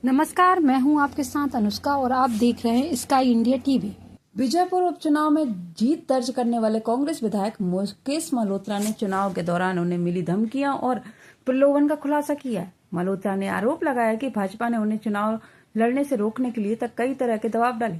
नमस्कार, मैं हूं आपके साथ अनुष्का और आप देख रहे हैं स्काई इंडिया टीवी। बीजापुर उपचुनाव में जीत दर्ज करने वाले कांग्रेस विधायक मुकेश मल्होत्रा ने चुनाव के दौरान उन्हें मिली धमकियां और प्रलोभन का खुलासा किया है। मल्होत्रा ने आरोप लगाया कि भाजपा ने उन्हें चुनाव लड़ने से रोकने के लिए तक कई तरह के दबाव डाले।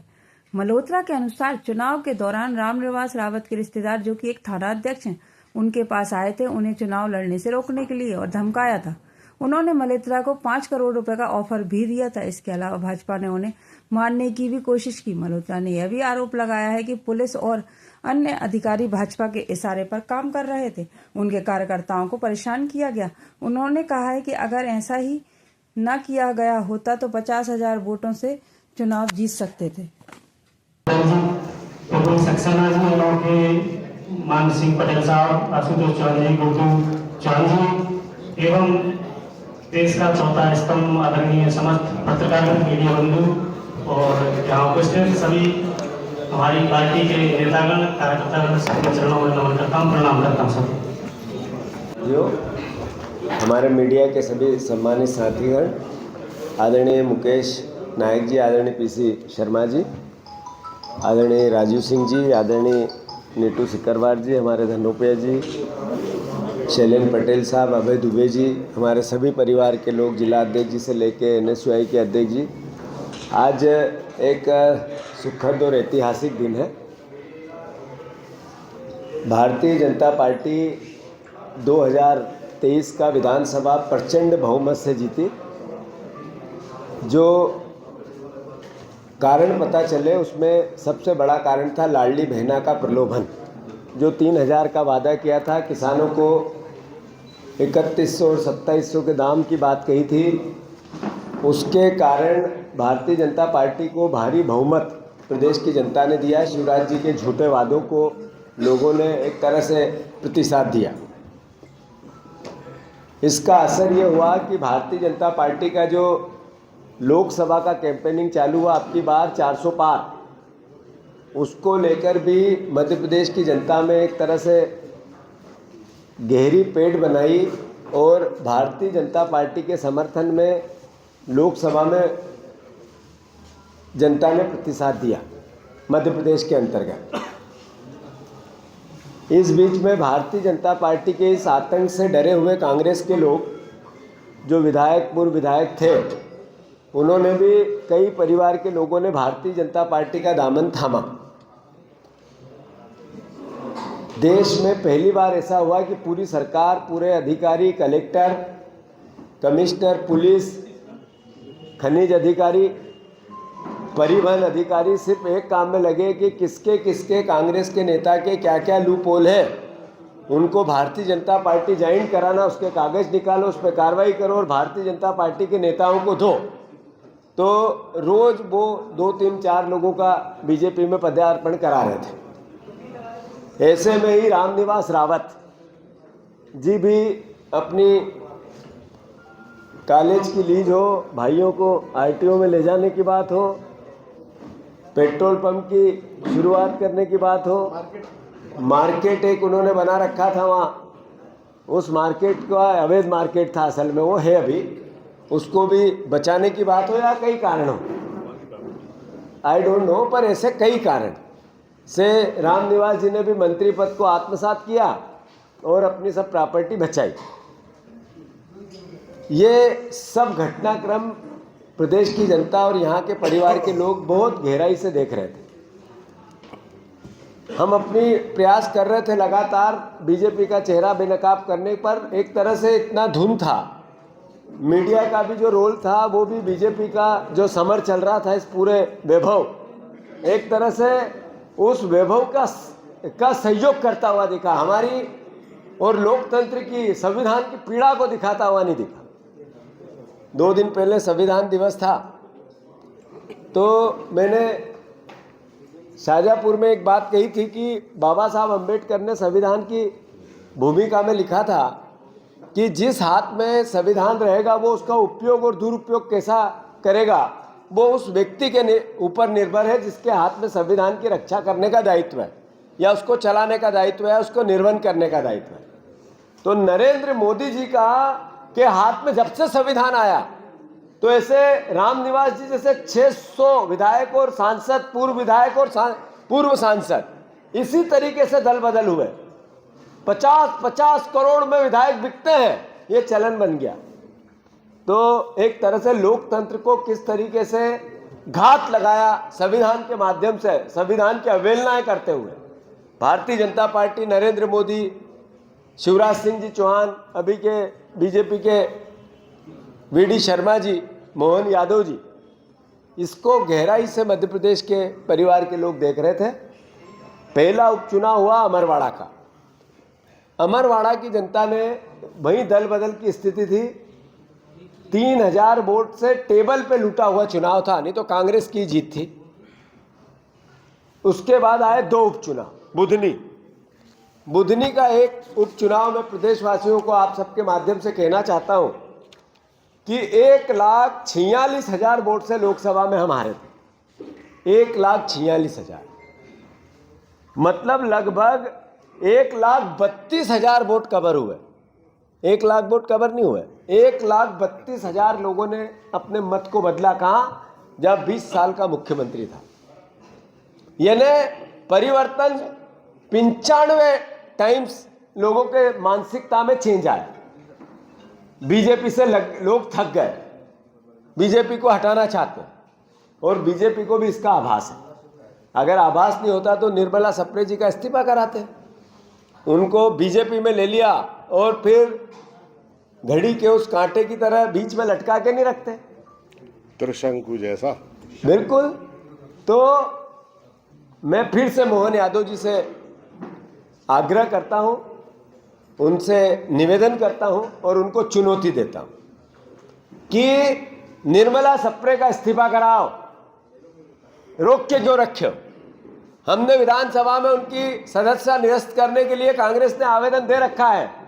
मल्होत्रा के अनुसार चुनाव के दौरान रामनिवास रावत के रिश्तेदार, जो कि एक थानाध्यक्ष हैं, उनके पास आए थे उन्हें चुनाव लड़ने से रोकने के लिए और धमकाया था। उन्होंने मल्होत्रा को 5 करोड़ रुपए का ऑफर भी दिया था। इसके अलावा भाजपा ने उन्हें मारने की भी कोशिश की। मल्होत्रा ने यह भी आरोप लगाया है कि पुलिस और अन्य अधिकारी भाजपा के इशारे पर काम कर रहे थे। उनके कार्यकर्ताओं को परेशान किया गया। उन्होंने कहा है कि अगर ऐसा ही न किया गया होता तो 50,000 वोटों से चुनाव जीत सकते थे। मान सिंह पटेल साहब, आशुतोष चौहान जी, गुड्डू चौहान जी एवं देश का चौथा स्तंभ आदरणीय समस्त पत्रकार मीडिया बंधु और यहाँ उपस्थित सभी हमारी पार्टी के नेतागण कार्यकर्तागण सबके चरणों में नमन करता हूँ, प्रणाम करता हूँ सब। जो हमारे मीडिया के सभी सम्मानित साथीगण, आदरणीय मुकेश नायक जी, आदरणीय पीसी शर्मा जी, आदरणीय राजीव सिंह जी, आदरणीय नीटू सिकरवार जी, हमारे धनोपिया जी, शैलेंद्र पटेल साहब, अभय दुबे जी, हमारे सभी परिवार के लोग, जिला अध्यक्ष जी से लेके NSUI के अध्यक्ष जी, आज एक सुखद और ऐतिहासिक दिन है। भारतीय जनता पार्टी 2023 का विधानसभा प्रचंड बहुमत से जीती। जो कारण पता चले उसमें सबसे बड़ा कारण था लाडली बहना का प्रलोभन। जो 3,000 का वादा किया था, किसानों को 3100 और 2700 के दाम की बात कही थी, उसके कारण भारतीय जनता पार्टी को भारी बहुमत प्रदेश की जनता ने दिया। शिवराज जी के झूठे वादों को लोगों ने एक तरह से प्रतिसाद दिया। इसका असर ये हुआ कि भारतीय जनता पार्टी का जो लोकसभा का कैंपेनिंग चालू हुआ, अब की बार 400 पार, उसको लेकर भी मध्य प्रदेश की जनता में एक तरह से गहरी पेड़ बनाई और भारतीय जनता पार्टी के समर्थन में लोकसभा में जनता ने प्रतिसाद दिया मध्य प्रदेश के अंतर्गत। इस बीच में भारतीय जनता पार्टी के इस आतंक से डरे हुए कांग्रेस के लोग, जो विधायक पूर्व विधायक थे, उन्होंने भी, कई परिवार के लोगों ने भारतीय जनता पार्टी का दामन थामा। देश में पहली बार ऐसा हुआ कि पूरी सरकार, पूरे अधिकारी, कलेक्टर, कमिश्नर, पुलिस, खनिज अधिकारी, परिवहन अधिकारी सिर्फ एक काम में लगे कि किसके किसके कांग्रेस के नेता के क्या क्या लूप होल है, उनको भारतीय जनता पार्टी ज्वाइन कराना, उसके कागज निकालो, उस पर कार्रवाई करो और भारतीय जनता पार्टी के नेताओं को दो। तो रोज़ वो 2, 3, 4 लोगों का बीजेपी में पदार्पण करा रहे थे। ऐसे में ही रामनिवास रावत जी भी अपनी कॉलेज की लीज हो, भाइयों को RTO में ले जाने की बात हो, पेट्रोल पंप की शुरुआत करने की बात हो, मार्केट एक उन्होंने बना रखा था वहाँ, उस मार्केट का अवैध मार्केट था असल में, वो है अभी, उसको भी बचाने की बात हो या कई कारण हो, आई डोंट नो, पर ऐसे कई कारण से रामनिवास जी ने भी मंत्री पद को आत्मसात किया और अपनी सब प्रॉपर्टी बचाई। ये सब घटनाक्रम प्रदेश की जनता और यहाँ के परिवार के लोग बहुत गहराई से देख रहे थे। हम अपनी प्रयास कर रहे थे लगातार बीजेपी का चेहरा बेनकाब करने पर। एक तरह से इतना धुन था, मीडिया का भी जो रोल था, वो भी बीजेपी का जो समर चल रहा था, इस पूरे वैभव, एक तरह से उस वैभव का सहयोग करता हुआ दिखा, हमारी और लोकतंत्र की, संविधान की पीड़ा को दिखाता हुआ नहीं दिखा। 2 दिन पहले संविधान दिवस था, तो मैंने शाहजहाँपुर में एक बात कही थी कि बाबा साहब अम्बेडकर ने संविधान की भूमिका में लिखा था कि जिस हाथ में संविधान रहेगा वो उसका उपयोग और दुरुपयोग कैसा करेगा वो उस व्यक्ति के ऊपर निर्भर है, जिसके हाथ में संविधान की रक्षा करने का दायित्व है या उसको चलाने का दायित्व है, उसको निर्वहन करने का दायित्व है। तो नरेंद्र मोदी जी का के हाथ में जब से संविधान आया तो ऐसे रामनिवास जी जैसे 600 विधायक और सांसद, पूर्व विधायक और पूर्व सांसद इसी तरीके से दल बदल हुए। 50-50 करोड़ में विधायक बिकते हैं, ये चलन बन गया। तो एक तरह से लोकतंत्र को किस तरीके से घात लगाया संविधान के माध्यम से, संविधान की अवहेलनाएं करते हुए। भारतीय जनता पार्टी, नरेंद्र मोदी, शिवराज सिंह जी चौहान, अभी के बीजेपी के वीडी शर्मा जी, मोहन यादव जी, इसको गहराई से मध्य प्रदेश के परिवार के लोग देख रहे थे। पहला उपचुनाव हुआ अमरवाड़ा का। अमरवाड़ा की जनता ने, वहीं दल बदल की स्थिति थी, 3000 वोट से टेबल पे लूटा हुआ चुनाव था, नहीं तो कांग्रेस की जीत थी। उसके बाद आए 2 उपचुनाव। बुधनी का एक उपचुनाव में प्रदेशवासियों को आप सबके माध्यम से कहना चाहता हूं कि 1,46,000 वोट से लोकसभा में हम हारे थे। 1,46,000 मतलब लगभग 1,32,000 वोट कवर हुए। 1 लाख वोट कवर नहीं हुए, 1,32,000 लोगों ने अपने मत को बदला। कहाँ? जब 20 साल का मुख्यमंत्री था। यानी परिवर्तन 95 टाइम्स लोगों के मानसिकता में चेंज आया। बीजेपी से लोग थक गए, बीजेपी को हटाना चाहते हैं, और बीजेपी को भी इसका आभास है। अगर आभास नहीं होता तो निर्मला सप्रे जी का इस्तीफा कराते। उनको बीजेपी में ले लिया और फिर घड़ी के उस कांटे की तरह बीच में लटका के नहीं रखते, त्रिशंकु जैसा। बिल्कुल। तो मैं फिर से मोहन यादव जी से आग्रह करता हूं, उनसे निवेदन करता हूं और उनको चुनौती देता हूं कि निर्मला सप्रे का इस्तीफा कराओ, रोक के जो रखे हो। हमने विधानसभा में उनकी सदस्यता निरस्त करने के लिए कांग्रेस ने आवेदन दे रखा है।